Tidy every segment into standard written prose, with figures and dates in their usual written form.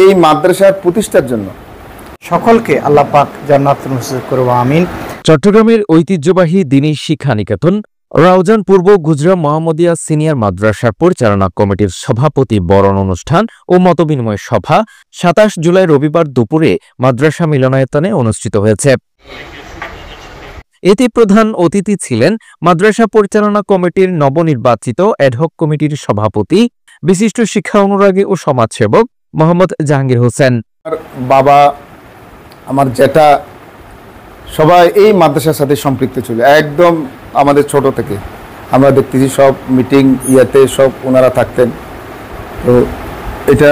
এই মাদ্রাসার প্রতিষ্ঠার জন্য। সকলকে আল্লাহ পাক জান্নাতুল নসিব করুন, আমিন। চট্টগ্রামের ঐতিহ্যবাহী দ্বীনী শিক্ষা নিকেতন রাউজান পূর্ব গুজরা মোহাম্মদিয়া সিনিয়র মাদ্রাসার পরিচালনা কমিটির সভাপতি বরণ অনুষ্ঠান ও মতবিনিময় সভা ২৭ জুলাই রবিবার দুপুরে মাদ্রাসা মিলনায়তনে অনুষ্ঠিত হয়েছে। এতে প্রধান অতিথি ছিলেন মাদ্রাসা পরিচালনা কমিটির নবনির্বাচিত অ্যাডহক কমিটির সভাপতি বিশিষ্ট শিক্ষা অনুরাগী ও সমাজসেবক মোহাম্মদ জাহাঙ্গীর হোসেন। বাবা, আমার জ্যাঠা সবাই এই মাদ্রাসার সাথে সম্পৃক্ত ছিল একদম আমাদের ছোট থেকে। আমরা দেখতেছি সব মিটিং ইয়াতে সব ওনারা থাকতেন। তো এটা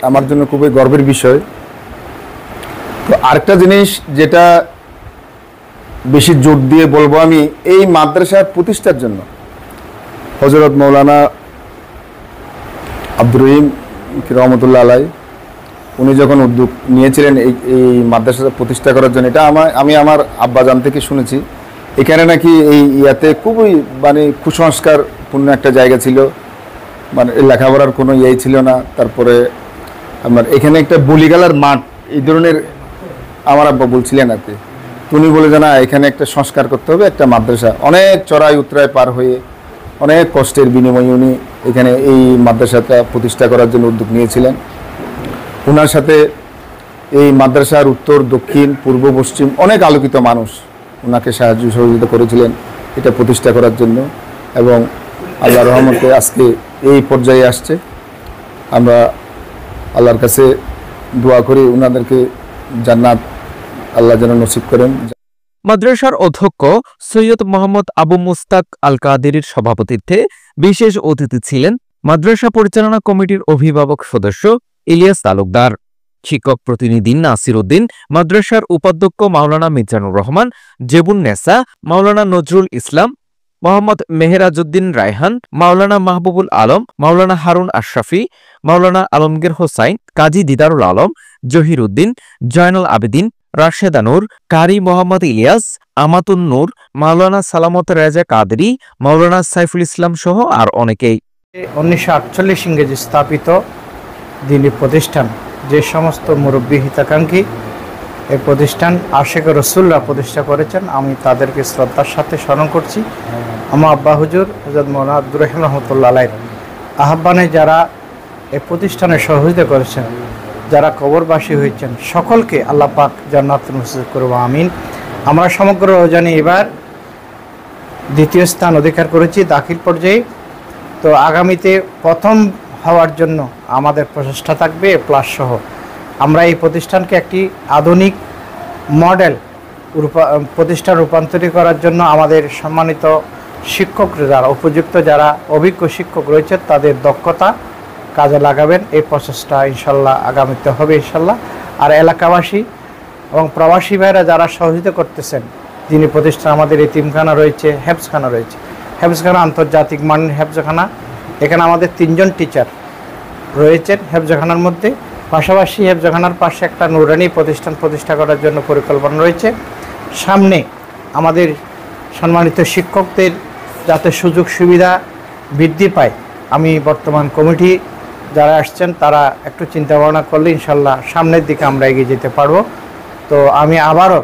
আমার জন্য খুবই গর্বের বিষয়। তো আরেকটা জিনিস যেটা বেশি জোর দিয়ে বলবো আমি, এই মাদ্রাসার প্রতিষ্ঠার জন্য হযরত মৌলানা আব্দুর রহিম রহমতুল্লাহ আলাই উনি যখন উদ্যোগ নিয়েছিলেন এই মাদ্রাসা প্রতিষ্ঠা করার জন্য, এটা আমি আমার আব্বাজান থেকে শুনেছি। এখানে নাকি এই ইয়াতে খুবই মানে কুসংস্কারপূর্ণ একটা জায়গা ছিল, মানে লেখাপড়ার কোনো ইয়েই ছিল না। তারপরে আমার এখানে একটা বলিগালার মাঠ এই ধরনের আমার আব্বা বলছিলেন আর কি। উনি বলে যে না, এখানে একটা সংস্কার করতে হবে, একটা মাদ্রাসা। অনেক চড়াই উতরাই পার হয়ে অনেক কষ্টের বিনিময়ে উনি এখানে এই মাদ্রাসাটা প্রতিষ্ঠা করার জন্য উদ্যোগ নিয়েছিলেন। ওনার সাথে এই মাদ্রাসার উত্তর, দক্ষিণ, পূর্ব, পশ্চিম অনেক আলোকিত মানুষ ওনাকে সাহায্য সহযোগিতা করেছিলেন এটা প্রতিষ্ঠা করার জন্য। এবং আল্লাহর রহমতে আজকে এই পর্যায়ে আসছে। আমরা আল্লাহর কাছে দোয়া করি ওনাদেরকে জান্নাত আল্লাহ যেন নসিব করেন। মাদ্রাসার অধ্যক্ষ সৈয়দ মোহাম্মদ আবু মুস্তাক আল কাদেরীর সভাপতিত্বে বিশেষ অতিথি ছিলেন মাদ্রাসা পরিচালনা কমিটির অভিভাবক সদস্য ইলিয়াস তালুকদার, শিক্ষক প্রতিনিধি নাসির উদ্দিন, মাদ্রাসার উপাধ্যক্ষ মাওলানা মিজানুর রহমান, জেবুন নেসা, মাওলানা নজরুল ইসলাম, মোহাম্মদ মেহেরাজউদ্দিন রায়হান, মাওলানা মাহবুবুল আলম, মাওলানা হারুন আশরাফি, মাওলানা আলমগীর হোসাইন, কাজী দিদারুল আলম, জহির উদ্দিন, জয়নুল আবেদিন, রাশেদা নূর, কারি মোহাম্মদ ইলিয়াস, আমাতুন নূর, মাওলানা সালামত রেজা কাদেরী, মাওলানা সাইফুল ইসলাম সহ আর অনেকেই। 1948 ইংরেজি স্থাপিত দ্বীনী প্রতিষ্ঠান, যে সমস্ত মুরব্বী হিতাকাঙ্ক্ষী এই প্রতিষ্ঠান আশিক রসুল্লাহ প্রতিষ্ঠা করেছেন, আমি তাদেরকে শ্রদ্ধার সাথে স্মরণ করছি। আমার আব্বা হুজুর হযরত মৌলানা আব্দুর রহিম রহমতুল্লাহ আলাইহির আহ্বানে যারা এই প্রতিষ্ঠানে সহযোগিতা করেছেন, যারা কবরবাসী হয়েছেন, সকলকে আল্লাহ পাক জান্নাতুল নসিব করুন, আমিন। আমরা সমগ্র রমজানে এবার দ্বিতীয় স্থান অধিকার করেছি দাখিল পর্যায়ে। তো আগামীতে প্রথম হওয়ার জন্য আমাদের প্রচেষ্টা থাকবে প্লাস সহ। আমরা এই প্রতিষ্ঠানকে একটি আধুনিক মডেল প্রতিষ্ঠান রূপান্তরিত করার জন্য আমাদের সম্মানিত শিক্ষক যারা উপযুক্ত, যারা অভিজ্ঞ শিক্ষক রয়েছে, তাদের দক্ষতা কাজে লাগাবেন। এই প্রচেষ্টা ইনশাল্লাহ আগামীতে হবে ইনশাল্লাহ। আর এলাকাবাসী এবং প্রবাসী ভাইরা যারা সহযোগিতা করতেছেন, যিনি প্রতিষ্ঠান আমাদের এতিমখানা রয়েছে, হেফজখানা রয়েছে, হেফজখানা আন্তর্জাতিক মানের হেফজখানা। এখানে আমাদের 3 জন টিচার রয়েছেন হেফজখানার মধ্যে। পাশাপাশি হেফজখানার পাশে একটা নুরানি প্রতিষ্ঠান প্রতিষ্ঠা করার জন্য পরিকল্পনা রয়েছে। সামনে আমাদের সম্মানিত শিক্ষকদের যাতে সুযোগ সুবিধা বৃদ্ধি পায়, আমি বর্তমান কমিটি যারা আসছেন তারা একটু চিন্তা ভাবনা করলে ইনশাল্লাহ সামনের দিকে আমরা এগিয়ে যেতে পারবো। তো আমি আবারও